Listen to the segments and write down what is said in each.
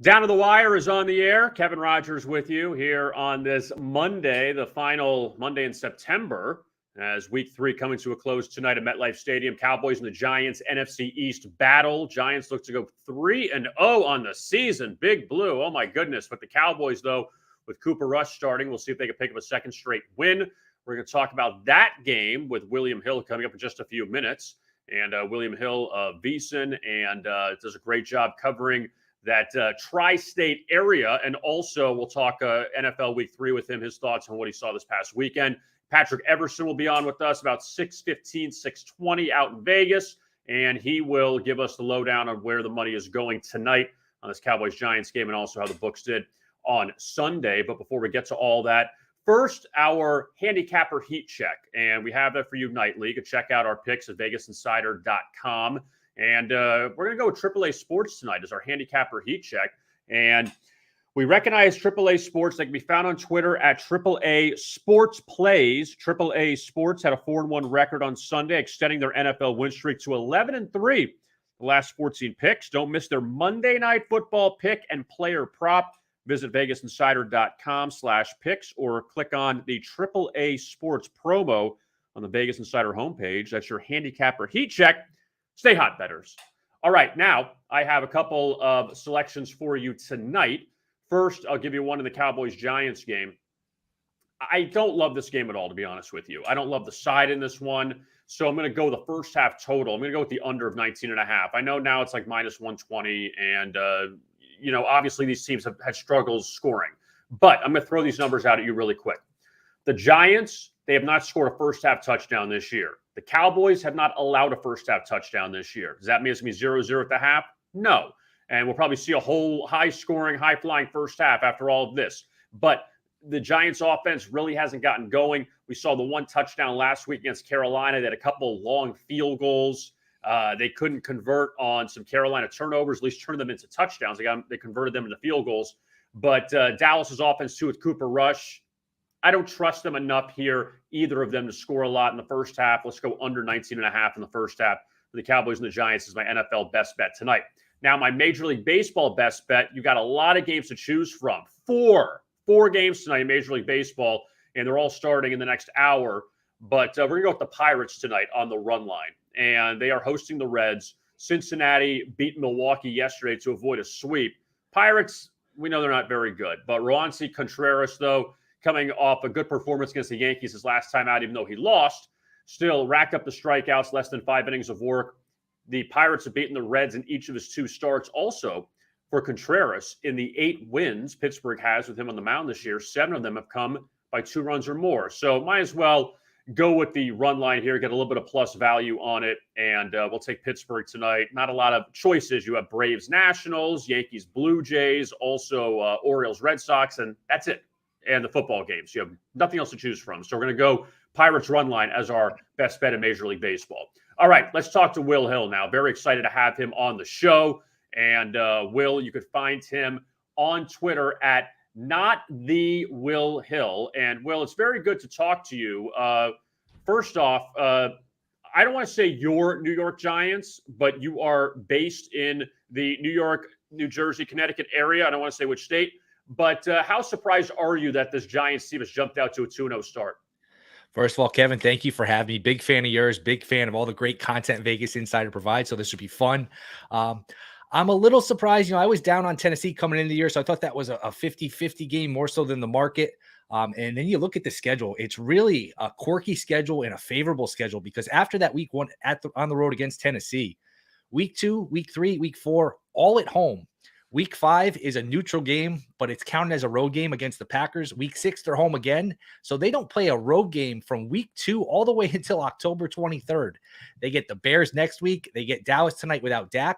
Down to the Wire is on the air. Kevin Rogers with you here on this Monday, the final Monday in September, as week 3 coming to a close tonight at MetLife Stadium. Cowboys and the Giants NFC East battle. Giants look to go 3-0 on the season. Big Blue. Oh, my goodness. But the Cowboys, though, with Cooper Rush starting, we'll see if they can pick up a second straight win. We're going to talk about that game with William Hill coming up in just a few minutes. And William Hill of VEASAN and does a great job covering that tri-state area. And also we'll talk NFL Week 3 with him, his thoughts on what he saw this past weekend. Patrick Everson will be on with us about 6:15, 6:20 out in Vegas, and he will give us the lowdown on where the money is going tonight on this Cowboys-Giants game and also how the books did on Sunday. But before we get to all that, first, our handicapper heat check, and we have that for you nightly. You can check out our picks at vegasinsider.com. And we're going to go with AAA Sports tonight as our handicapper heat check. And we recognize AAA Sports. They can be found on Twitter at AAA Sports Plays. AAA Sports had a 4-1 record on Sunday, extending their NFL win streak to 11-3. The last 14 picks. Don't miss their Monday Night Football pick and player prop. Visit vegasinsider.com/picks or click on the AAA Sports promo on the Vegas Insider homepage. That's your handicapper heat check. Stay hot, bettors. All right, now I have a couple of selections for you tonight. First, I'll give you one in the Cowboys-Giants game. I don't love this game at all, to be honest with you. I don't love the side in this one, so I'm going to go the first half total. I'm going to go with the under of 19.5. I know now it's like minus 120, and, obviously these teams have had struggles scoring. But I'm going to throw these numbers out at you really quick. The Giants, they have not scored a first-half touchdown this year. The Cowboys have not allowed a first-half touchdown this year. Does that mean it's going to be 0-0 at the half? No. And we'll probably see a whole high-scoring, high-flying first half after all of this. But the Giants' offense really hasn't gotten going. We saw the one touchdown last week against Carolina. They had a couple of long field goals. They couldn't convert on some Carolina turnovers, at least turn them into touchdowns. They converted them into field goals. But Dallas's offense, too, with Cooper Rush, I don't trust them enough here, either of them, to score a lot in the first half. Let's go under 19.5 in the first half for the Cowboys and the Giants is my NFL best bet tonight. Now, my Major League Baseball best bet, you got a lot of games to choose from. Four games tonight in Major League Baseball, and they're all starting in the next hour. But we're going to go with the Pirates tonight on the run line, and they are hosting the Reds. Cincinnati beat Milwaukee yesterday to avoid a sweep. Pirates, we know they're not very good, but Roansy Contreras, though, coming off a good performance against the Yankees his last time out, even though he lost, still racked up the strikeouts, less than 5 innings of work. The Pirates have beaten the Reds in each of his 2 starts. Also, for Contreras, in the 8 wins Pittsburgh has with him on the mound this year, 7 of them have come by 2 runs or more. So might as well go with the run line here, get a little bit of plus value on it, and we'll take Pittsburgh tonight. Not a lot of choices. You have Braves Nationals, Yankees Blue Jays, also Orioles Red Sox, and that's it. And the football games. You have nothing else to choose from. So we're going to go Pirates run line as our best bet in Major League Baseball. All right, let's talk to Will Hill now. Very excited to have him on the show. And Will, you could find him on Twitter at @NotTheWillHill. And Will, it's very good to talk to you. First off, I don't want to say your New York Giants, but you are based in the New York, New Jersey, Connecticut area. I don't want to say which state. But how surprised are you that this Giants team has jumped out to a 2-0 start? First of all, Kevin, thank you for having me. Big fan of yours, big fan of all the great content Vegas Insider provides. So this should be fun. I'm a little surprised. I was down on Tennessee coming into the year, so I thought that was a 50-50 game more so than the market. And then you look at the schedule. It's really a quirky schedule and a favorable schedule because after that week 1 on the road against Tennessee, week 2, week 3, week 4, all at home. Week 5 is a neutral game, but it's counted as a road game against the Packers. Week 6, they're home again. So they don't play a road game from week 2 all the way until October 23rd. They get the Bears next week. They get Dallas tonight without Dak.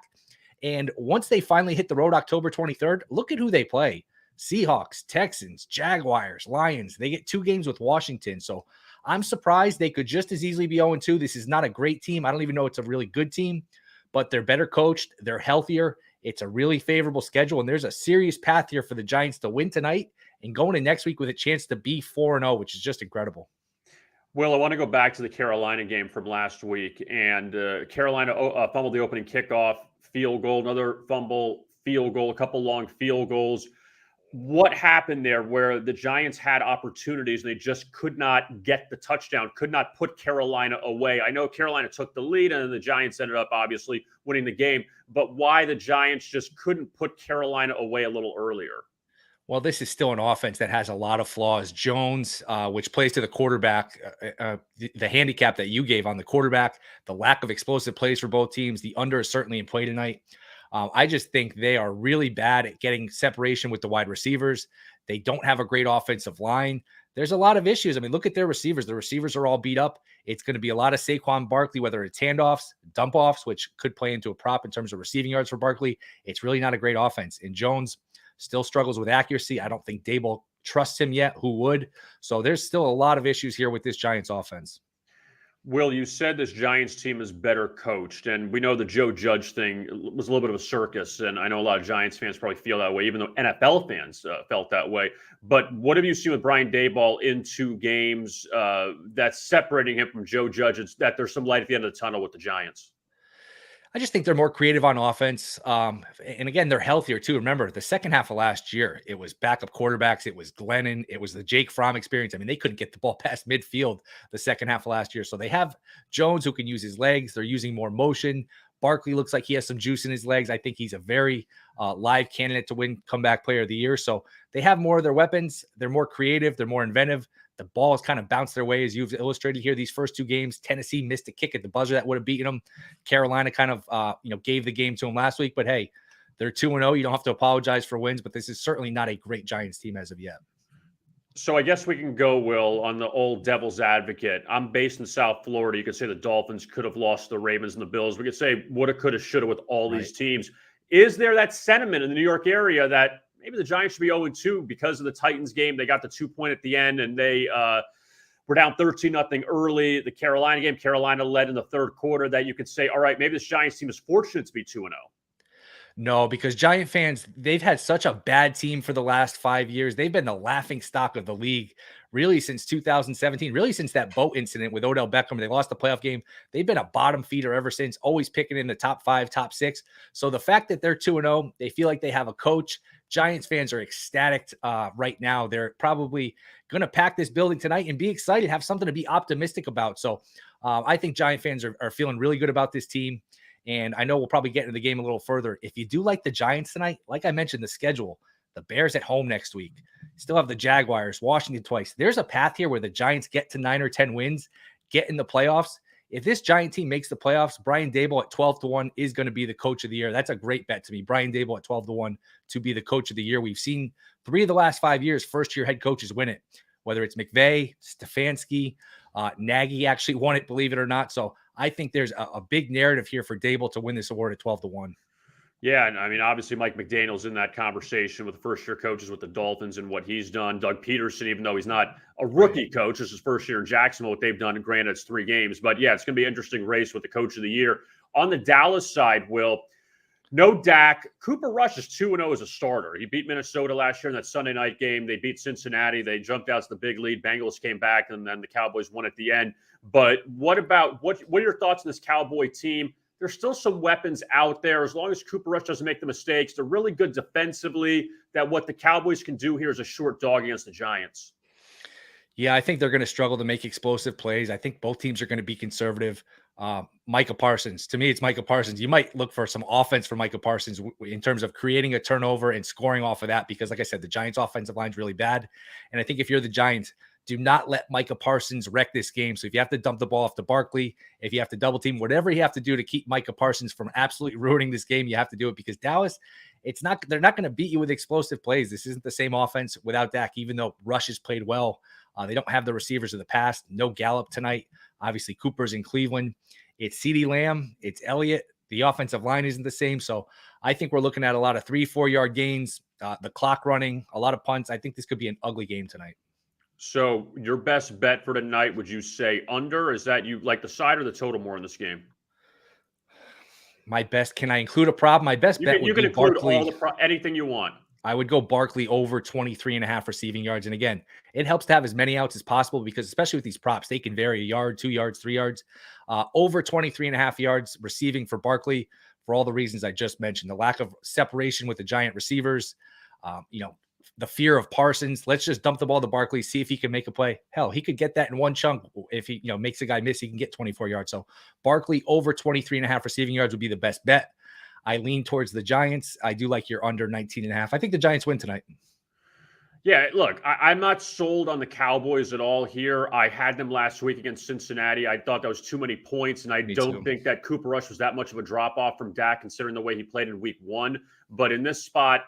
And once they finally hit the road October 23rd, look at who they play. Seahawks, Texans, Jaguars, Lions. They get 2 games with Washington. So I'm surprised they could just as easily be 0-2. This is not a great team. I don't even know it's a really good team, but they're better coached. They're healthier. It's a really favorable schedule, and there's a serious path here for the Giants to win tonight and go into next week with a chance to be 4-0, which is just incredible. Well, I want to go back to the Carolina game from last week, and Carolina fumbled the opening kickoff, field goal, another fumble, field goal, a couple long field goals. What happened there where the Giants had opportunities and they just could not get the touchdown, could not put Carolina away? I know Carolina took the lead and the Giants ended up obviously winning the game, but why the Giants just couldn't put Carolina away a little earlier? Well, this is still an offense that has a lot of flaws. Jones, which plays to the quarterback, the handicap that you gave on the quarterback, the lack of explosive plays for both teams, the under is certainly in play tonight. I just think they are really bad at getting separation with the wide receivers. They don't have a great offensive line. There's a lot of issues. I mean, look at their receivers. The receivers are all beat up. It's going to be a lot of Saquon Barkley, whether it's handoffs, dump offs, which could play into a prop in terms of receiving yards for Barkley. It's really not a great offense. And Jones still struggles with accuracy. I don't think Dable trusts him yet. Who would? So there's still a lot of issues here with this Giants offense. Will, you said this Giants team is better coached, and we know the Joe Judge thing was a little bit of a circus, and I know a lot of Giants fans probably feel that way, even though NFL fans felt that way. But what have you seen with Brian Daboll in 2 games that's separating him from Joe Judge? It's that there's some light at the end of the tunnel with the Giants. I just think they're more creative on offense. And again, they're healthier too. Remember, the second half of last year, it was backup quarterbacks. It was Glennon. It was the Jake Fromm experience. I mean, they couldn't get the ball past midfield the second half of last year. So they have Jones who can use his legs. They're using more motion. Barkley looks like he has some juice in his legs. I think he's a very live candidate to win comeback player of the year. So they have more of their weapons. They're more creative. They're more inventive. The ball has kind of bounced their way, as you've illustrated here. These first 2 games, Tennessee missed a kick at the buzzer that would have beaten them. Carolina kind of, gave the game to them last week. But hey, they're 2-0. You don't have to apologize for wins. But this is certainly not a great Giants team as of yet. So I guess we can go, Will, on the old devil's advocate. I'm based in South Florida. You could say the Dolphins could have lost the Ravens and the Bills. We could say woulda, coulda, shoulda with all these teams. Is there that sentiment in the New York area that maybe the Giants should be 0-2 because of the Titans game? They got the 2-point at the end, and they were down 13-0 early. The Carolina game, Carolina led in the third quarter. That you could say, all right, maybe this Giants team is fortunate to be 2-0. No, because Giant fans, they've had such a bad team for the last 5 years. They've been the laughing stock of the league really since 2017, really since that boat incident with Odell Beckham. They lost the playoff game. They've been a bottom feeder ever since, always picking in the top 5, top 6. So the fact that they're 2-0, they feel like they have a coach. Giants fans are ecstatic right now. They're probably going to pack this building tonight and be excited, have something to be optimistic about. So I think Giant fans are feeling really good about this team. And I know we'll probably get into the game a little further. If you do like the Giants tonight, like I mentioned, the schedule, the Bears at home next week, still have the Jaguars, Washington twice. There's a path here where the Giants get to 9 or 10 wins, get in the playoffs. If this Giant team makes the playoffs, Brian Daboll at 12-1 is going to be the coach of the year. That's a great bet to me. Brian Daboll at 12-1 to be the coach of the year. We've seen 3 of the last 5 years, first-year head coaches win it, whether it's McVay, Stefanski, Nagy actually won it, believe it or not. So I think there's a big narrative here for Daboll to win this award at 12-1. Yeah, and I mean, obviously, Mike McDaniel's in that conversation with the first-year coaches with the Dolphins and what he's done. Doug Peterson, even though he's not a rookie coach, this is his first year in Jacksonville, what they've done, and granted, it's 3 games. But yeah, it's going to be an interesting race with the coach of the year. On the Dallas side, Will, no Dak. Cooper Rush is 2-0 as a starter. He beat Minnesota last year in that Sunday night game. They beat Cincinnati. They jumped out to the big lead. Bengals came back, and then the Cowboys won at the end. But what are your thoughts on this Cowboy team? There's still some weapons out there. As long as Cooper Rush doesn't make the mistakes, they're really good defensively. That what the Cowboys can do here is a short dog against the Giants. Yeah, I think they're going to struggle to make explosive plays. I think both teams are going to be conservative. Micah Parsons, to me, it's Micah Parsons. You might look for some offense for Micah Parsons in terms of creating a turnover and scoring off of that, because like I said, the Giants offensive line is really bad. And I think if you're the Giants, do not let Micah Parsons wreck this game. So if you have to dump the ball off to Barkley, if you have to double team, whatever you have to do to keep Micah Parsons from absolutely ruining this game, you have to do it, because Dallas, they're not going to beat you with explosive plays. This isn't the same offense without Dak, even though Rush has played well. They don't have the receivers of the past. No Gallup tonight. Obviously, Cooper's in Cleveland. It's CeeDee Lamb. It's Elliott. The offensive line isn't the same. So I think we're looking at a lot of 3-4 yard gains, the clock running, a lot of punts. I think this could be an ugly game tonight. So your best bet for tonight, would you say under? Is that you like the side or the total more in this game? My best, can I include a prop? My best bet would be Barkley. Anything you want. I would go Barkley over 23.5 receiving yards. And again, it helps to have as many outs as possible, because especially with these props, they can vary a yard, 2 yards, 3 yards. Over 23.5 yards receiving for Barkley. for all the reasons I just mentioned. The lack of separation with the Giant receivers, the fear of Parsons. Let's just dump the ball to Barkley, see if he can make a play. Hell, he could get that in one chunk. If he makes a guy miss, he can get 24 yards. So Barkley over 23.5 receiving yards would be the best bet. I lean towards the Giants. I do like your under 19.5. I think the Giants win tonight. Yeah, look, I'm not sold on the Cowboys at all here. I had them last week against Cincinnati. I thought that was too many points, and I don't think that Cooper Rush was that much of a drop-off from Dak, considering the way he played in week 1. But in this spot,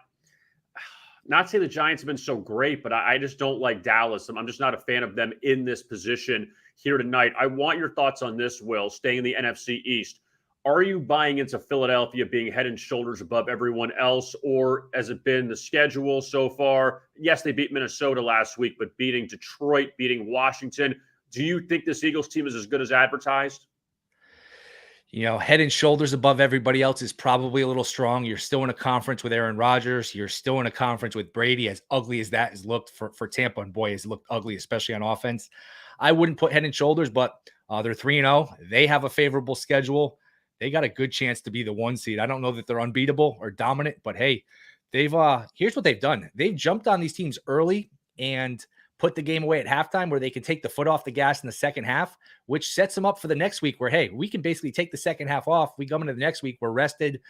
not saying the Giants have been so great, but I just don't like Dallas. I'm just not a fan of them in this position here tonight. I want your thoughts on this, Will, staying in the NFC East. Are you buying into Philadelphia being head and shoulders above everyone else, or has it been the schedule so far? Yes, they beat Minnesota last week, but beating Detroit, beating Washington. Do you think this Eagles team is as good as advertised? Head and shoulders above everybody else is probably a little strong. You're still in a conference with Aaron Rodgers. You're still in a conference with Brady. As ugly as that has looked for Tampa, and boy, has looked ugly, especially on offense. I wouldn't put head and shoulders, but they're 3-0. They have a favorable schedule. They got a good chance to be the 1 seed. I don't know that they're unbeatable or dominant, but hey, they've here's what they've done. They've jumped on these teams early and put the game away at halftime where they can take the foot off the gas in the second half, which sets them up for the next week where, hey, we can basically take the second half off. We come into the next week, we're rested.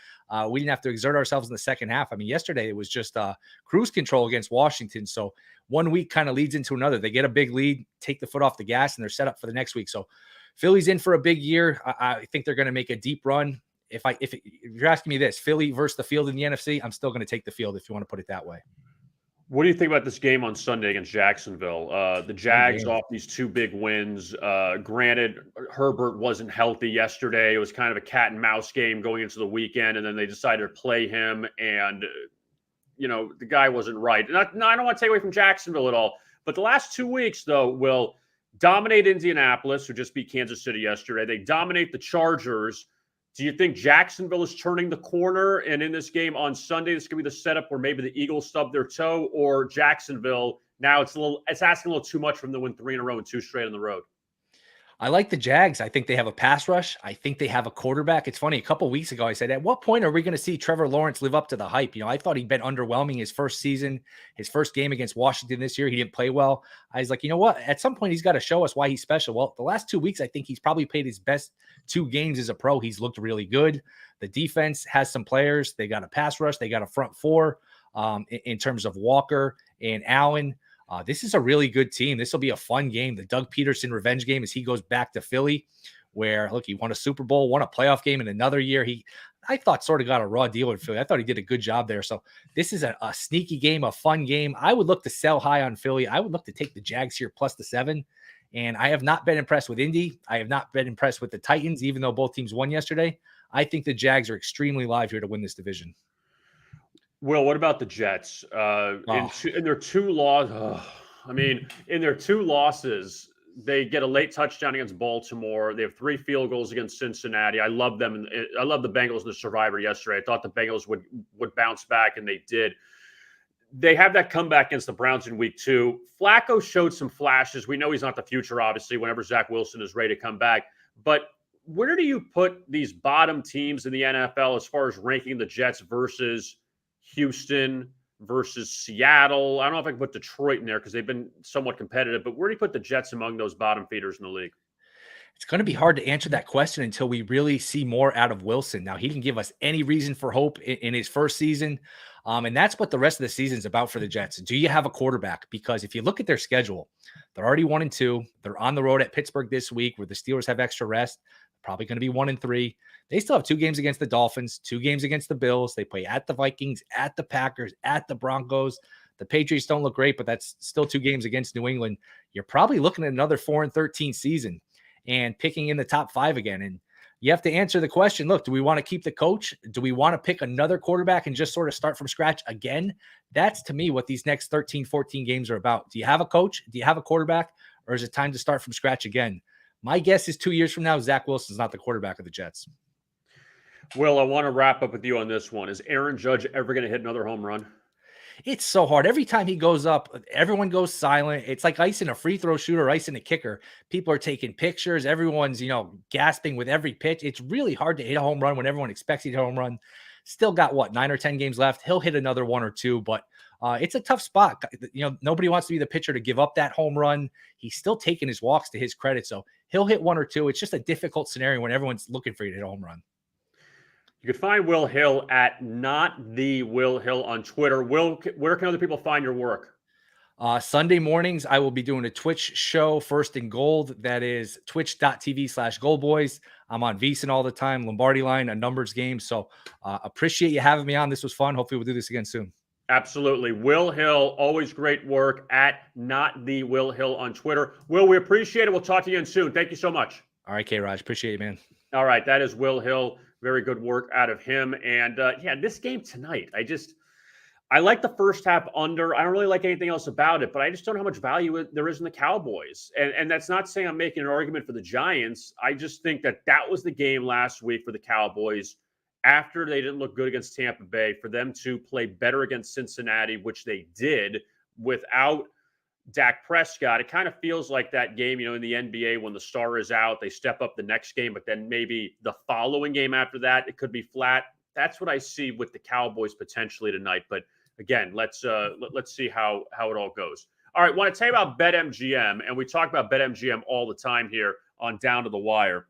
We didn't have to exert ourselves in the second half. I mean, yesterday it was just cruise control against Washington. So 1 week kind of leads into another. They get a big lead, take the foot off the gas, and they're set up for the next week. So Philly's in for a big year. I think they're going to make a deep run. If you're asking me this, Philly versus the field in the NFC, I'm still going to take the field if you want to put it that way. What do you think about this game on Sunday against Jacksonville? The Jags off these 2 big wins. Granted, Herbert wasn't healthy yesterday. It was kind of a cat and mouse game going into the weekend, and then they decided to play him, and the guy wasn't right. And I don't want to take away from Jacksonville at all, but the last 2 weeks, though, will dominate Indianapolis, who just beat Kansas City yesterday. They dominate the Chargers. Do you think Jacksonville is turning the corner? And in this game on Sunday, this could be the setup where maybe the Eagles stub their toe, or Jacksonville, now it's asking a little too much from them to win 3 in a row and 2 straight on the road. I like the Jags. I think they have a pass rush. I think they have a quarterback. It's funny. A couple of weeks ago, I said, at what point are we going to see Trevor Lawrence live up to the hype? I thought he'd been underwhelming his first season, his first game against Washington this year. He didn't play well. I was like, you know what? At some point, he's got to show us why he's special. Well, the last 2 weeks, I think he's probably played his best 2 games as a pro. He's looked really good. The defense has some players. They got a pass rush. They got a front 4 in terms of Walker and Allen. This is a really good team. This will be a fun game. The Doug Peterson revenge game as he goes back to Philly, where, look, he won a Super Bowl, won a playoff game in another year. I thought, sort of got a raw deal with Philly. I thought he did a good job there. So this is a sneaky game, a fun game. I would look to sell high on Philly. I would look to take the Jags here plus the 7. And I have not been impressed with Indy. I have not been impressed with the Titans, even though both teams won yesterday. I think the Jags are extremely live here to win this division. Will, what about the Jets? In their 2 losses, in their 2 losses, they get a late touchdown against Baltimore. They have 3 field goals against Cincinnati. I love them. I love the Bengals in the Survivor yesterday. I thought the Bengals would bounce back, and they did. They have that comeback against the Browns in week 2. Flacco showed some flashes. We know he's not the future, obviously, whenever Zach Wilson is ready to come back. But where do you put these bottom teams in the NFL as far as ranking the Jets versus Houston, versus Seattle? I don't know if I can put Detroit in there because they've been somewhat competitive, but where do you put the Jets among those bottom feeders in the league? It's going to be hard to answer that question until we really see more out of Wilson. Now, he didn't give us any reason for hope in his first season. And that's what the rest of the season is about for the Jets. Do you have a quarterback? Because if you look at their schedule, they're already 1-2. They're on the road at Pittsburgh this week where the Steelers have extra rest. Probably going to be 1-3. They still have 2 games against the Dolphins, 2 games against the Bills. They play at the Vikings, at the Packers, at the Broncos. The Patriots don't look great, but that's still 2 games against New England. You're probably looking at another 4-13 season and picking in the top 5 again. And you have to answer the question, look, do we want to keep the coach? Do we want to pick another quarterback and just sort of start from scratch again? That's, to me, what these next 13, 14 games are about. Do you have a coach? Do you have a quarterback? Or is it time to start from scratch again? My guess is 2 years from now, Zach Wilson's not the quarterback of the Jets. Will, I want to wrap up with you on this one. Is Aaron Judge ever going to hit another home run? It's so hard. Every time he goes up, everyone goes silent. It's like icing a free throw shooter, icing a kicker. People are taking pictures. Everyone's, gasping with every pitch. It's really hard to hit a home run when everyone expects you to hit a home run. Still got 9 or 10 games left. He'll hit another 1 or 2, but it's a tough spot. Nobody wants to be the pitcher to give up that home run. He's still taking his walks, to his credit. So he'll hit 1 or 2. It's just a difficult scenario when everyone's looking for you to hit a home run. You can find Will Hill at Not The Will Hill on Twitter. Will, where can other people find your work? Sunday mornings, I will be doing a Twitch show, First and Gold. That is twitch.tv/goldboys. I'm on VSiN all the time, Lombardi Line, a numbers game. So appreciate you having me on. This was fun. Hopefully we'll do this again soon. Absolutely. Will Hill, always great work at Not The Will Hill on Twitter. Will, we appreciate it. We'll talk to you again soon. Thank you so much. All right, K-Raj. Appreciate it, man. All right. That is Will Hill. Very good work out of him. And this game tonight, I like the first half under. I don't really like anything else about it, but I just don't know how much value there is in the Cowboys. And that's not saying I'm making an argument for the Giants. I just think that was the game last week for the Cowboys after they didn't look good against Tampa Bay, for them to play better against Cincinnati, which they did without Dak Prescott. It kind of feels like that game, in the NBA when the star is out, they step up the next game, but then maybe the following game after that, it could be flat. That's what I see with the Cowboys potentially tonight. But again, let's see how it all goes. All right, want to tell you about BetMGM, and we talk about BetMGM all the time here on Down to the Wire.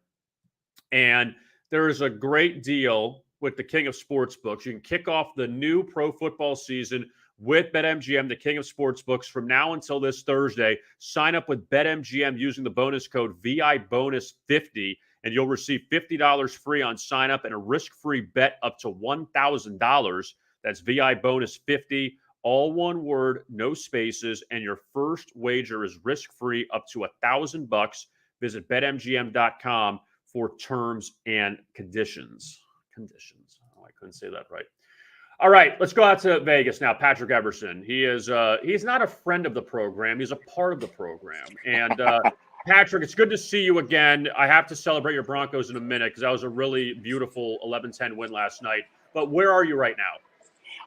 And there is a great deal with the king of sportsbooks. You can kick off the new pro football season with BetMGM, the king of sportsbooks, from now until this Thursday. Sign up with BetMGM using the bonus code VIBONUS50, and you'll receive $50 free on sign up and a risk-free bet up to $1,000. That's VIBONUS50, all one word, no spaces, and your first wager is risk-free up to $1,000. Visit BetMGM.com for terms and conditions. Oh, I couldn't say that right. All right, let's go out to Vegas now. Patrick Everson. He's not a friend of the program. He's a part of the program. And Patrick, it's good to see you again. I have to celebrate your Broncos in a minute because that was a really beautiful 11-10 win last night. But where are you right now?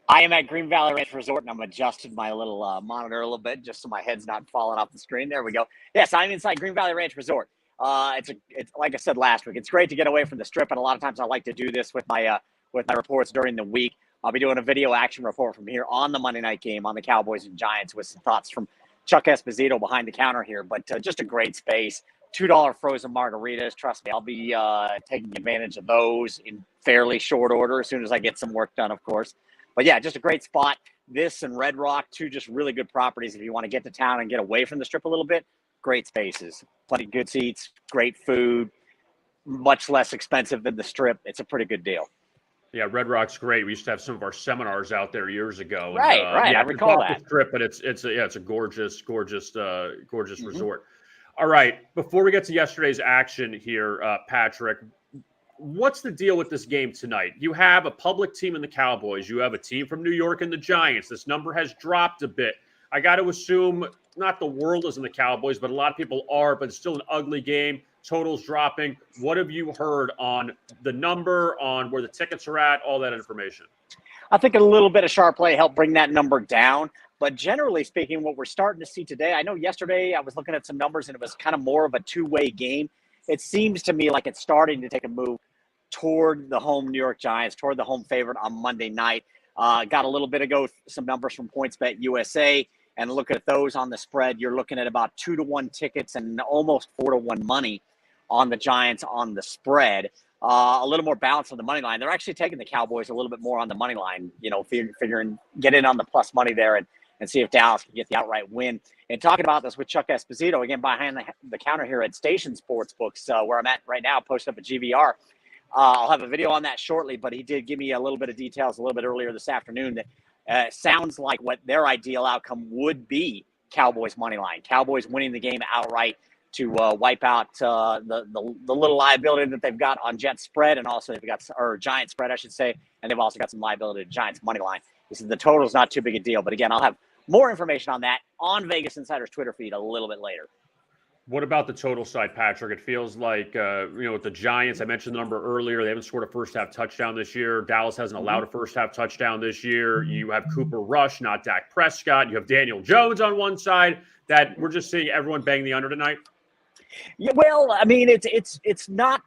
I am at Green Valley Ranch Resort, and I'm adjusting my little monitor a little bit just so my head's not falling off the screen. There we go. Yes, I'm inside Green Valley Ranch Resort. It's like I said last week. It's great to get away from the Strip, and a lot of times I like to do this with my reports during the week. I'll be doing a video action report from here on the Monday night game on the Cowboys and Giants with some thoughts from Chuck Esposito behind the counter here. But just a great space. $2 frozen margaritas. Trust me, I'll be taking advantage of those in fairly short order as soon as I get some work done, of course. But yeah, just a great spot. This and Red Rock, two just really good properties if you want to get to town and get away from the Strip a little bit. Great spaces, plenty of good seats, great food, much less expensive than the Strip. It's a pretty good deal. Yeah, Red Rock's great. We used to have some of our seminars out there years ago. Right. Yeah, I recall that. The Strip, but it's a gorgeous resort. All right, before we get to yesterday's action here, Patrick, what's the deal with this game tonight? You have a public team in the Cowboys. You have a team from New York in the Giants. This number has dropped a bit. I got to assume not the world is in the Cowboys, but a lot of people are, but it's still an ugly game. Totals dropping. What have you heard on the number, on where the tickets are at, all that information? I think a little bit of sharp play helped bring that number down. But generally speaking, what we're starting to see today, I know yesterday I was looking at some numbers and it was kind of more of a two-way game. It seems to me like it's starting to take a move toward the home New York Giants, toward the home favorite on Monday night. Got a little bit ago some numbers from PointsBet USA, and look at those on the spread. You're looking at about 2-1 tickets and almost 4-1 money on the Giants on the spread. A little more balance on the money line. They're actually taking the Cowboys a little bit more on the money line, figuring get in on the plus money there and see if Dallas can get the outright win. And talking about this with Chuck Esposito, again, behind the counter here at Station Sportsbooks, where I'm at right now, posted up at GVR. I'll have a video on that shortly, but he did give me a little bit of details a little bit earlier this afternoon that sounds like what their ideal outcome would be. Cowboys money line, Cowboys winning the game outright to wipe out the little liability that they've got on Jet spread, and also they've got, or Giant spread, I should say, and they've also got some liability to Giants money line. He said the total's not too big a deal, but again, I'll have more information on that on Vegas Insider's Twitter feed a little bit later. What about the total side, Patrick? It feels like, with the Giants, I mentioned the number earlier. They haven't scored a first half touchdown this year. Dallas hasn't allowed a first half touchdown this year. You have Cooper Rush, not Dak Prescott. You have Daniel Jones on one side. That we're just seeing everyone bang the under tonight. Yeah, well, I mean, it's not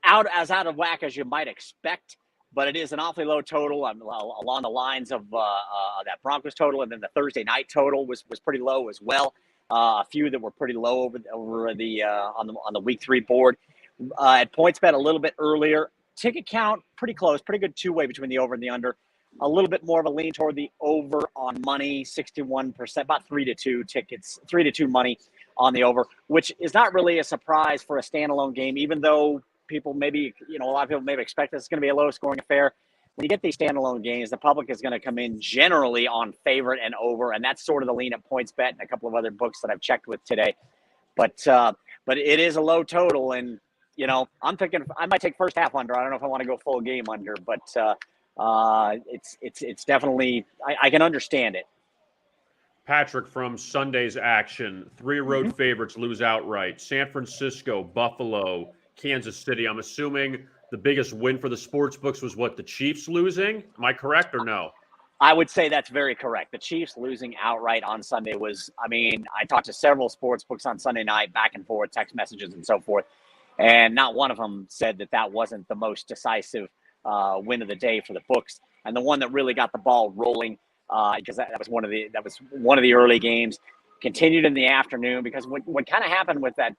out of whack as you might expect, but it is an awfully low total along the lines of that Broncos total, and then the Thursday night total was pretty low as well. A few that were pretty low over the on the week 3 board. At PointsBet a little bit earlier. Ticket count pretty close, pretty good two-way between the over and the under. A little bit more of a lean toward the over on money, 61%, about 3-2 tickets, 3-2 money on the over, which is not really a surprise for a standalone game, even though people maybe, a lot of people maybe expect this is going to be a low-scoring affair. When you get these standalone games, the public is going to come in generally on favorite and over, and that's sort of the lean at PointsBet and a couple of other books that I've checked with today. But it is a low total, and I'm thinking I might take first half under. I don't know if I want to go full game under, but it's definitely I can understand it. Patrick, from Sunday's action, 3 road favorites lose outright. San Francisco, Buffalo, Kansas City. I'm assuming the biggest win for the sports books was the Chiefs losing. Am I correct or no? I would say that's very correct. The Chiefs losing outright on Sunday was, I talked to several sports books on Sunday night, back and forth, text messages and so forth, and not one of them said that wasn't the most decisive win of the day for the books. And the one that really got the ball rolling, because that was one of the early games, continued in the afternoon, because what kind of happened with that,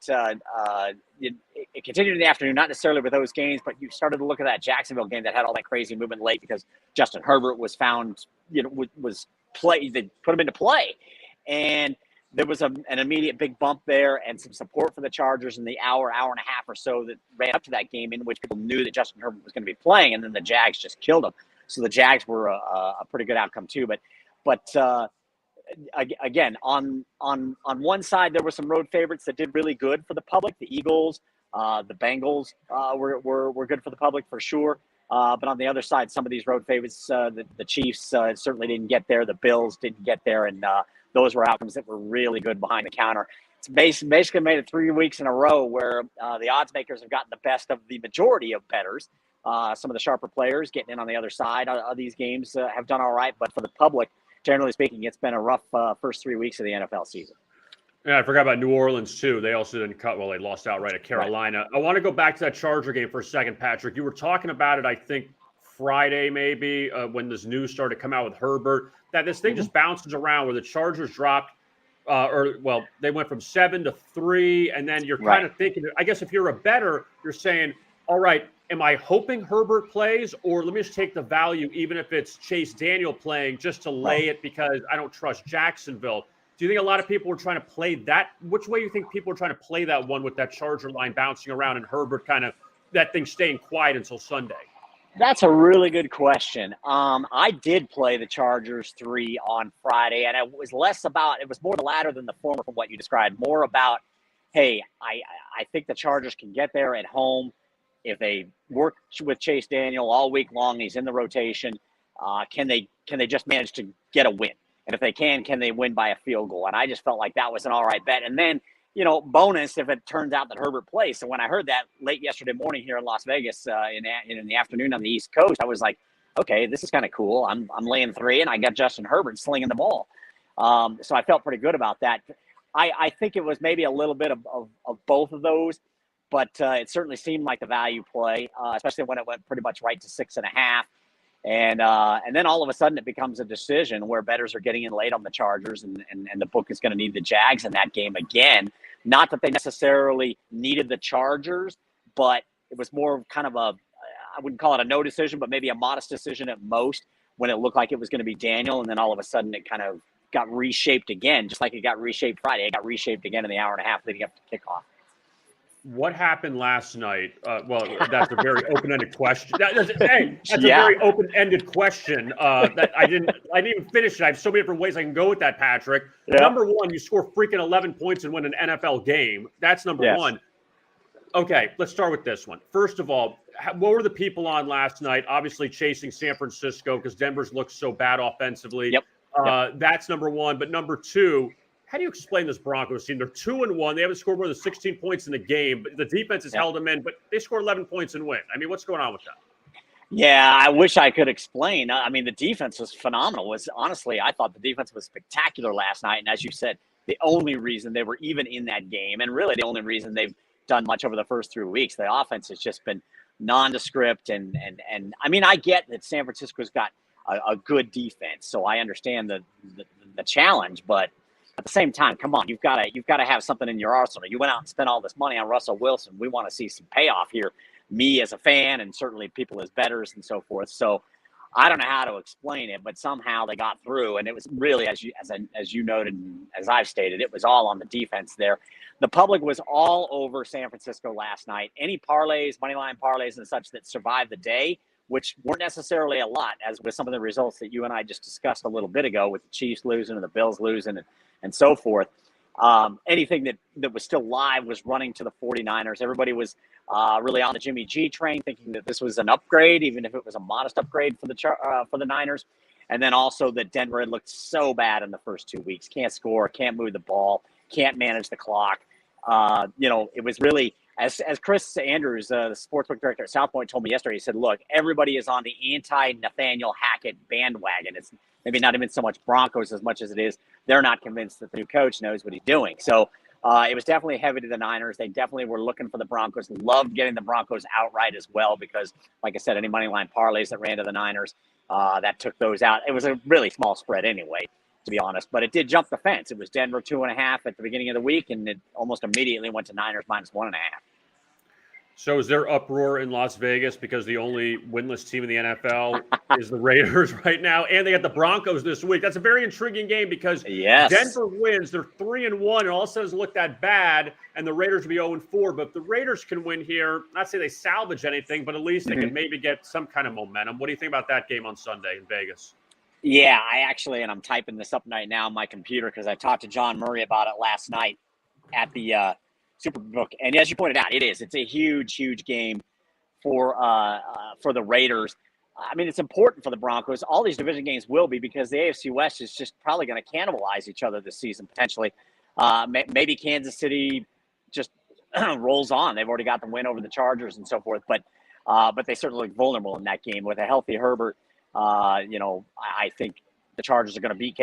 it continued in the afternoon, not necessarily with those games, but you started to look at that Jacksonville game that had all that crazy movement late because Justin Herbert was found, was play. They put him into play. And there was an immediate big bump there and some support for the Chargers in the hour and a half or so that ran up to that game, in which people knew that Justin Herbert was going to be playing, and then the Jags just killed him. So the Jags were a pretty good outcome too. But again, on one side, there were some road favorites that did really good for the public. The Eagles, the Bengals were good for the public for sure. But on the other side, some of these road favorites, the Chiefs certainly didn't get there. The Bills didn't get there, and those were outcomes that were really good behind the counter. It's basically made it 3 weeks in a row where the odds makers have gotten the best of the majority of bettors. Some of the sharper players getting in on the other side of these games have done all right, but for the public, generally speaking, it's been a rough first 3 weeks of the NFL season. Yeah, I forgot about New Orleans, too. They also didn't cut. Well, they lost outright at Carolina. Right. I want to go back to that Charger game for a second, Patrick. You were talking about it, I think, Friday maybe, when this news started to come out with Herbert, that this thing just bounces around where the Chargers dropped, they went from 7 to 3, and then you're kind of thinking, I guess if you're a bettor, you're saying, all right, am I hoping Herbert plays, or let me just take the value, even if it's Chase Daniel playing, just to lay it because I don't trust Jacksonville? Do you think a lot of people were trying to play that? Which way do you think people were trying to play that one with that Charger line bouncing around and Herbert kind of that thing staying quiet until Sunday? That's a really good question. I did play the Chargers 3 on Friday, and it was more the latter than the former from what you described. More about, hey, I think the Chargers can get there at home. If they work with Chase Daniel all week long, he's in the rotation. Can they just manage to get a win? And if they can they win by a field goal? And I just felt like that was an all right bet. And then, bonus if it turns out that Herbert plays. So when I heard that late yesterday morning here in Las Vegas in the afternoon on the East Coast, I was like, okay, this is kind of cool. I'm laying 3, and I got Justin Herbert slinging the ball. So I felt pretty good about that. I think it was maybe a little bit of both of those. But it certainly seemed like the value play, especially when it went pretty much right to 6.5. And then all of a sudden it becomes a decision where bettors are getting in late on the Chargers, and the book is going to need the Jags in that game again. Not that they necessarily needed the Chargers, but it was more of kind of I wouldn't call it a no decision, but maybe a modest decision at most, when it looked like it was going to be Daniel. And then all of a sudden it kind of got reshaped again, just like it got reshaped Friday. It got reshaped again in the hour and a half leading up to kickoff. What happened last night? That's a very open-ended question. That's a very open-ended question. That I didn't even finish it. I have so many different ways I can go with that, Patrick. Yeah. Number one, you score freaking 11 points and win an NFL game. That's number one. Okay, let's start with this one. First of all, what were the people on last night? Obviously chasing San Francisco because Denver's looked so bad offensively. Yep. That's number one. But number two, How do you explain this Broncos team? They're 2-1. They haven't scored more than 16 points in the game, but the defense has held them in, but they scored 11 points and win. I mean, what's going on with that? Yeah, I wish I could explain. I mean, the defense was phenomenal. Honestly, I thought the defense was spectacular last night. And as you said, the only reason they were even in that game, and really the only reason they've done much over the first 3 weeks, the offense has just been nondescript. And I mean, I get that San Francisco's got a good defense, so I understand the challenge, but at the same time, come on, you've got to have something in your arsenal. You went out and spent all this money on Russell Wilson. We want to see some payoff here. Me as a fan, and certainly people as bettors and so forth. So I don't know how to explain it, but somehow they got through, and it was really, as you noted, and as I've stated, it was all on the defense there. The public was all over San Francisco last night. Any parlays, money line parlays, and such that survived the day, which weren't necessarily a lot, as with some of the results that you and I just discussed a little bit ago, with the Chiefs losing and the Bills losing and so forth. Anything that was still live was running to the 49ers. Everybody was really on the Jimmy G train, thinking that this was an upgrade, even if it was a modest upgrade for the Niners. And then also that Denver had looked so bad in the first 2 weeks. Can't score, can't move the ball, can't manage the clock. It was really, as Chris Andrews, the sportsbook director at South Point, told me yesterday, he said, look, everybody is on the anti-Nathaniel Hackett bandwagon. It's maybe not even so much Broncos as much as it is they're not convinced that the new coach knows what he's doing. So it was definitely heavy to the Niners. They definitely were looking for the Broncos, loved getting the Broncos outright as well, because, like I said, any money line parlays that ran to the Niners, that took those out. It was a really small spread anyway, to be honest, but it did jump the fence. It was Denver 2.5 at the beginning of the week, and it almost immediately went to Niners -1.5. So is there uproar in Las Vegas because the only winless team in the NFL is the Raiders right now, and they got the Broncos this week? That's a very intriguing game because Denver wins. They're 3-1, and all of a sudden it doesn't look that bad, and the Raiders will be 0-4. But if the Raiders can win here, not say they salvage anything, but at least they can maybe get some kind of momentum. What do you think about that game on Sunday in Vegas? Yeah, and I'm typing this up right now on my computer because I talked to John Murray about it last night at the Superbook, and as you pointed out, it's a huge game for the Raiders. I mean, it's important for the Broncos. All these division games will be, because the AFC West is just probably going to cannibalize each other this season potentially. Maybe Kansas City just rolls on. They've already got the win over the Chargers and so forth, but they certainly look vulnerable in that game with a healthy Herbert. I think the Chargers are going to beat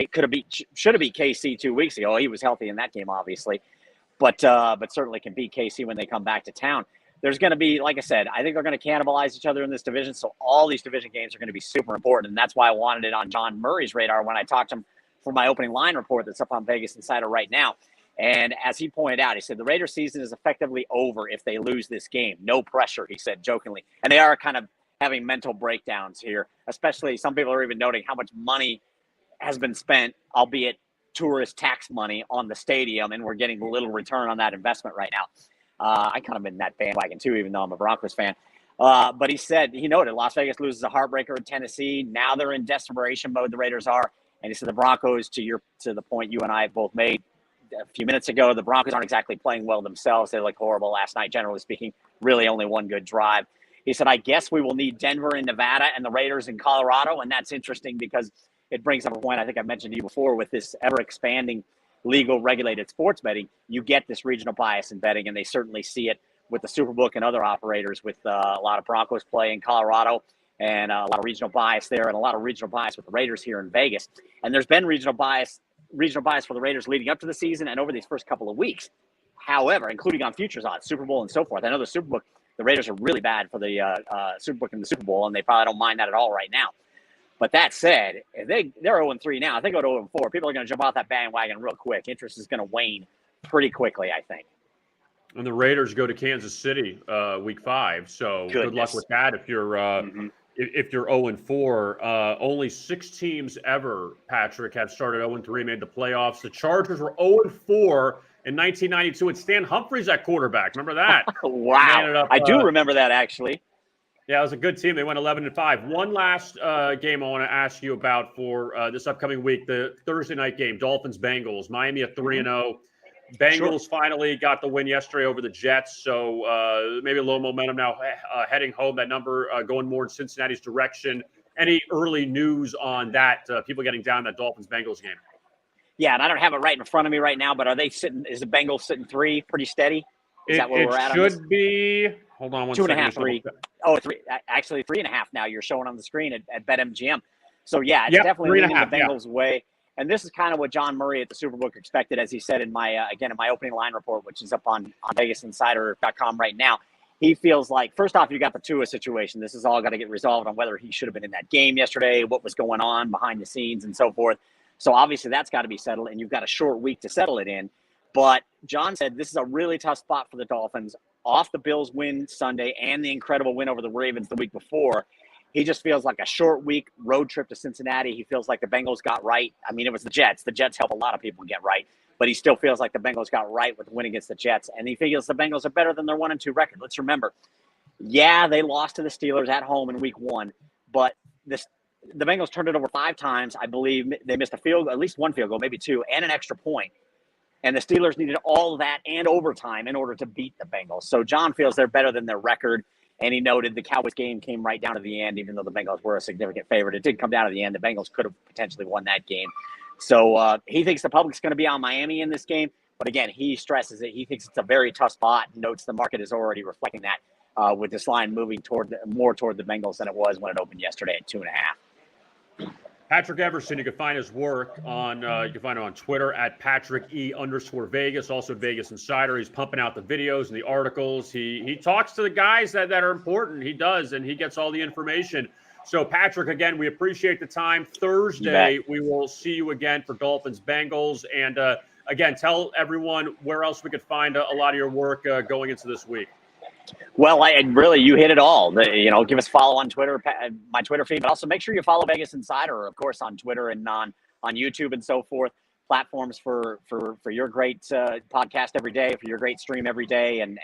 should have beat KC 2 weeks ago. He was healthy in that game, obviously. But certainly can beat KC when they come back to town. There's going to be, like I said, I think they're going to cannibalize each other in this division. So all these division games are going to be super important. And that's why I wanted it on John Murray's radar when I talked to him for my opening line report that's up on Vegas Insider right now. And as he pointed out, he said the Raiders season is effectively over if they lose this game. No pressure, he said jokingly. And they are kind of having mental breakdowns here, especially some people are even noting how much money has been spent, albeit tourist tax money, on the stadium, and we're getting little return on that investment right now. I kind of in that bandwagon too, even though I'm a Broncos fan. But he noted Las Vegas loses a heartbreaker in Tennessee. Now they're in desperation mode, the Raiders are. And he said the Broncos, to the point you and I both made a few minutes ago, the Broncos aren't exactly playing well themselves. They looked horrible last night, generally speaking. Really only one good drive. He said, I guess we will need Denver and Nevada and the Raiders in Colorado. And that's interesting because it brings up a point I think I mentioned to you before with this ever-expanding legal regulated sports betting. You get this regional bias in betting, and they certainly see it with the Superbook and other operators with a lot of Broncos play in Colorado and a lot of regional bias there and a lot of regional bias with the Raiders here in Vegas. And there's been regional bias for the Raiders leading up to the season and over these first couple of weeks. However, including on futures odds, Super Bowl and so forth. I know the Superbook, the Raiders are really bad for the Superbook and the Super Bowl, and they probably don't mind that at all right now. But that said, if they're 0-3 now. If they go to 0-4, people are going to jump off that bandwagon real quick. Interest is going to wane pretty quickly, I think. And the Raiders go to Kansas City week 5. So good luck with that if you're if you're 0-4. Only 6 teams ever, Patrick, have started 0-3, made the playoffs. The Chargers were 0-4 in 1992, and Stan Humphries at quarterback. Remember that? Wow. I do remember that, actually. Yeah, it was a good team. They went 11-5. One last game I want to ask you about for this upcoming week, the Thursday night game, Dolphins-Bengals. Miami at 3-0. Bengals finally got the win yesterday over the Jets, so maybe a little momentum now heading home. That number going more in Cincinnati's direction. Any early news on that, people getting down that Dolphins-Bengals game? Yeah, and I don't have it right in front of me right now, but are they sitting? Is the Bengals sitting 3 pretty steady? Is that where It we're at on this? should be. Hold on one Two and a second. half, Just double 3. check. Oh, 3. Actually, 3.5 now. You're showing on the screen at BetMGM. So yeah, it's Yep, definitely three and a leaning the half. Yeah. Bengals' way. And this is kind of what John Murray at the Superbook expected, as he said in my again in my opening line report, which is up on VegasInsider.com right now. He feels like, first off, you got the Tua situation. This is all got to get resolved on whether he should have been in that game yesterday, what was going on behind the scenes, and so forth. So obviously that's got to be settled, and you've got a short week to settle it in. But John said this is a really tough spot for the Dolphins off the Bills win Sunday and the incredible win over the Ravens the week before. He just feels like a short week road trip to Cincinnati. He feels like the Bengals got right. I mean, it was the Jets. The Jets help a lot of people get right, but he still feels like the Bengals got right with the win against the Jets. And he feels the Bengals are better than their 1-2 record. Let's remember, yeah, they lost to the Steelers at home in week 1, but the Bengals turned it over 5 times. I believe they missed a field goal, at least one field goal, maybe 2, and an extra point. And the Steelers needed all of that and overtime in order to beat the Bengals. So John feels they're better than their record. And he noted the Cowboys game came right down to the end, even though the Bengals were a significant favorite. It did come down to the end. The Bengals could have potentially won that game. So he thinks the public's going to be on Miami in this game. But again, he stresses it. He thinks it's a very tough spot and notes the market is already reflecting that with this line moving more toward the Bengals than it was when it opened yesterday at 2.5. Patrick Everson, you can find his work on you can find him on Twitter at @PatrickE_Vegas, also at Vegas Insider. He's pumping out the videos and the articles. He talks to the guys that are important. He does, and he gets all the information. So, Patrick, again, we appreciate the time. Thursday, we will see you again for Dolphins Bengals. And again, tell everyone where else we could find a lot of your work going into this week. Well, you hit it all. Give us a follow on Twitter, my Twitter feed, but also make sure you follow Vegas Insider, of course, on Twitter and on YouTube and so forth. Platforms for your great podcast every day, for your great stream every day, and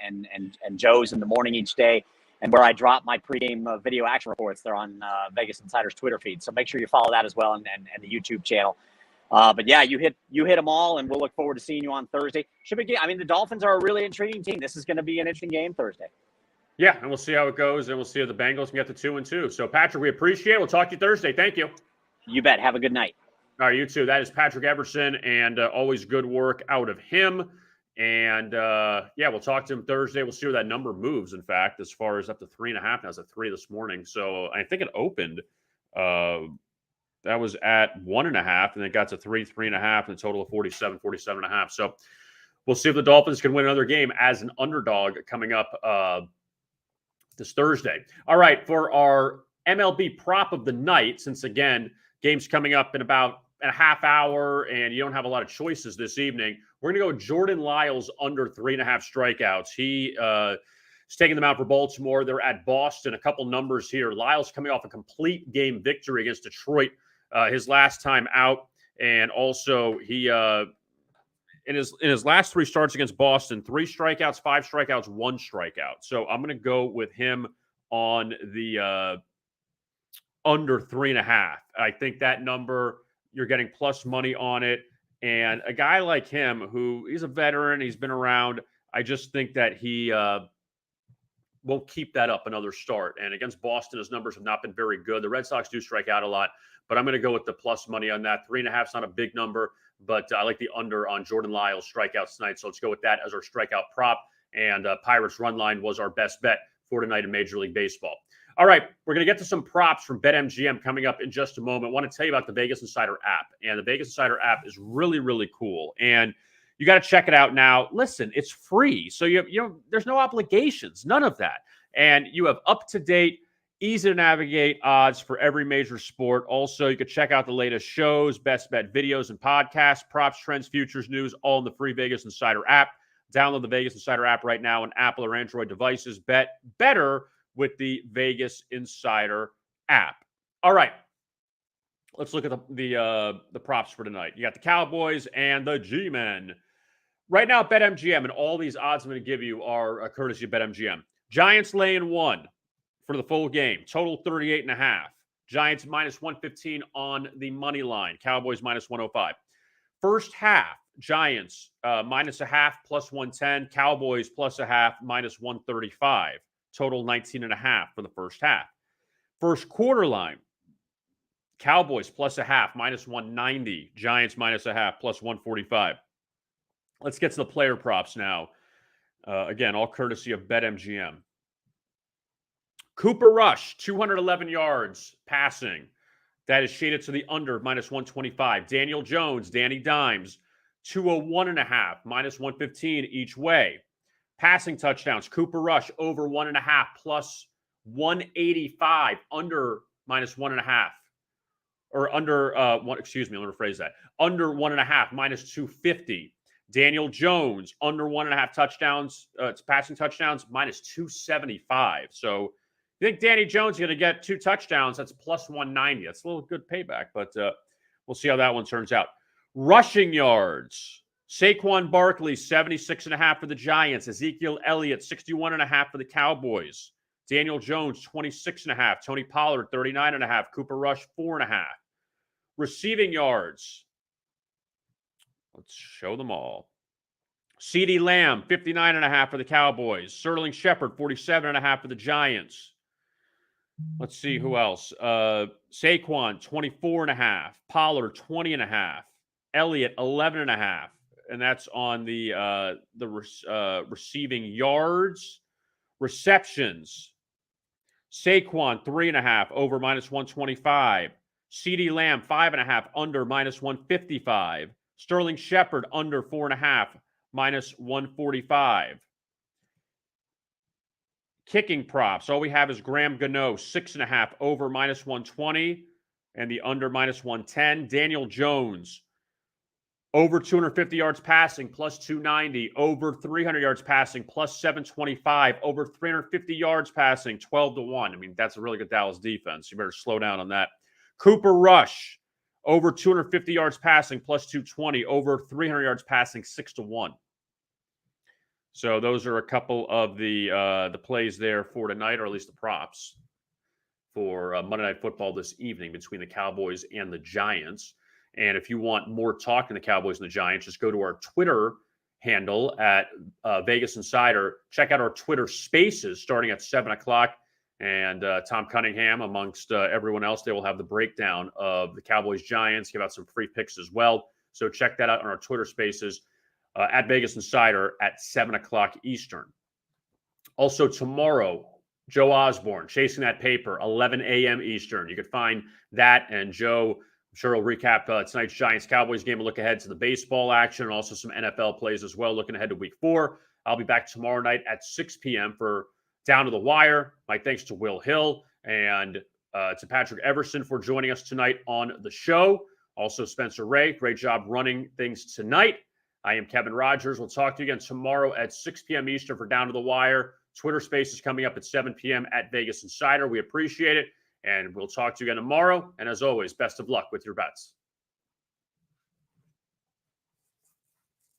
Joe's in the morning each day, and where I drop my pregame video action reports. They're on Vegas Insider's Twitter feed, so make sure you follow that as well, and the YouTube channel. But yeah, you hit them all, and we'll look forward to seeing you on Thursday. The Dolphins are a really intriguing team. This is going to be an interesting game Thursday. Yeah, and we'll see how it goes, and we'll see if the Bengals can get to 2-2. So, Patrick, we appreciate it. We'll talk to you Thursday. Thank you. You bet. Have a good night. All right, you too. That is Patrick Everson, and always good work out of him. And we'll talk to him Thursday. We'll see where that number moves. In fact, as far as up to 3.5, now it's at 3 this morning. So I think it opened. That was at 1.5, and it got to 3.5, and a total of 47.5. So we'll see if the Dolphins can win another game as an underdog coming up this Thursday. All right, for our MLB prop of the night, since again, game's coming up in about a half hour, and you don't have a lot of choices this evening, we're going to go Jordan Lyles under 3.5 strikeouts. He is taking them out for Baltimore. They're at Boston. A couple numbers here. Lyles coming off a complete game victory against Detroit his last time out, and also he in his last 3 starts against Boston, 3 strikeouts, 5 strikeouts, 1 strikeout. So I'm going to go with him on the under 3.5. I think that number, you're getting plus money on it. And a guy like him, who he's a veteran, he's been around, I just think that he won't keep that up another start. And against Boston, his numbers have not been very good. The Red Sox do strike out a lot, but I'm going to go with the plus money on that. 3.5 is not a big number, but I like the under on Jordan Lyles strikeouts tonight. So let's go with that as our strikeout prop. And Pirates run line was our best bet for tonight in Major League Baseball. All right, we're going to get to some props from BetMGM coming up in just a moment. I want to tell you about the Vegas Insider app. And the Vegas Insider app is really, really cool. And you got to check it out now. Listen, it's free. So there's no obligations, none of that. And you have up-to-date, easy to navigate odds for every major sport. Also, you can check out the latest shows, best bet videos and podcasts, props, trends, futures, news, all in the free Vegas Insider app. Download the Vegas Insider app right now on Apple or Android devices. Bet better with the Vegas Insider app. All right, let's look at the props for tonight. You got the Cowboys and the G-Men. Right now, BetMGM, and all these odds I'm going to give you are courtesy of BetMGM. Giants laying 1 for the full game, total 38.5. Giants minus 115 on the money line. Cowboys minus 105. First half, Giants minus a half plus 110. Cowboys plus a half minus 135. Total 19.5 for the first half. First quarter line, Cowboys plus a half, minus 190. Giants minus a half, plus 145. Let's get to the player props now. Again, all courtesy of BetMGM. Cooper Rush, 211 yards passing. That is shaded to the under, minus 125. Daniel Jones, Danny Dimes, 201.5, minus 115 each way. Passing touchdowns, Cooper Rush, over 1.5, plus 185, under minus 1.5. Or under, one, excuse me, let me rephrase that. Under 1.5, minus 250. Daniel Jones, under 1.5 touchdowns, passing touchdowns, minus 275. So you think Danny Jones is going to get 2 touchdowns, that's plus 190. That's a little good payback, but we'll see how that one turns out. Rushing yards, Saquon Barkley, 76.5 for the Giants. Ezekiel Elliott, 61.5 for the Cowboys. Daniel Jones, 26.5. Tony Pollard, 39.5. Cooper Rush, 4.5. Receiving yards. Let's show them all. CeeDee Lamb, 59.5 for the Cowboys. Sterling Shepard, 47.5 for the Giants. Let's see who else. Saquon, 24.5. Pollard, 20.5. Elliott, 11.5. And that's on the receiving yards. Receptions. Saquon, 3.5, over minus 125. CeeDee Lamb, 5.5, under minus 155. Sterling Shepard, under 4.5, minus 145. Kicking props. All we have is Graham Gano, 6.5, over minus 120, and the under minus 110. Daniel Jones, over 250 yards passing, plus 290. Over 300 yards passing, plus 725. Over 350 yards passing, 12-1. I mean, that's a really good Dallas defense. You better slow down on that. Cooper Rush, over 250 yards passing, plus 220. Over 300 yards passing, 6-1. So those are a couple of the plays there for tonight, or at least the props for Monday Night Football this evening between the Cowboys and the Giants. And if you want more talk in the Cowboys and the Giants, just go to our Twitter handle at Vegas Insider. Check out our Twitter Spaces starting at 7 o'clock. And Tom Cunningham, amongst everyone else, they will have the breakdown of the Cowboys Giants, give out some free picks as well. So check that out on our Twitter Spaces at Vegas Insider at 7 o'clock Eastern. Also tomorrow, Joe Osborne, Chasing That Paper, 11 a.m. Eastern. You can find that, and Joe, I'm sure he'll recap tonight's Giants-Cowboys game and look ahead to the baseball action and also some NFL plays as well, looking ahead to Week 4. I'll be back tomorrow night at 6 p.m. for Down to the Wire. My thanks to Will Hill and to Patrick Everson for joining us tonight on the show. Also, Spencer Ray, great job running things tonight. I am Kevin Rogers. We'll talk to you again tomorrow at 6 p.m. Eastern for Down to the Wire. Twitter Space is coming up at 7 p.m. at Vegas Insider. We appreciate it, and we'll talk to you again tomorrow. And as always, best of luck with your bets.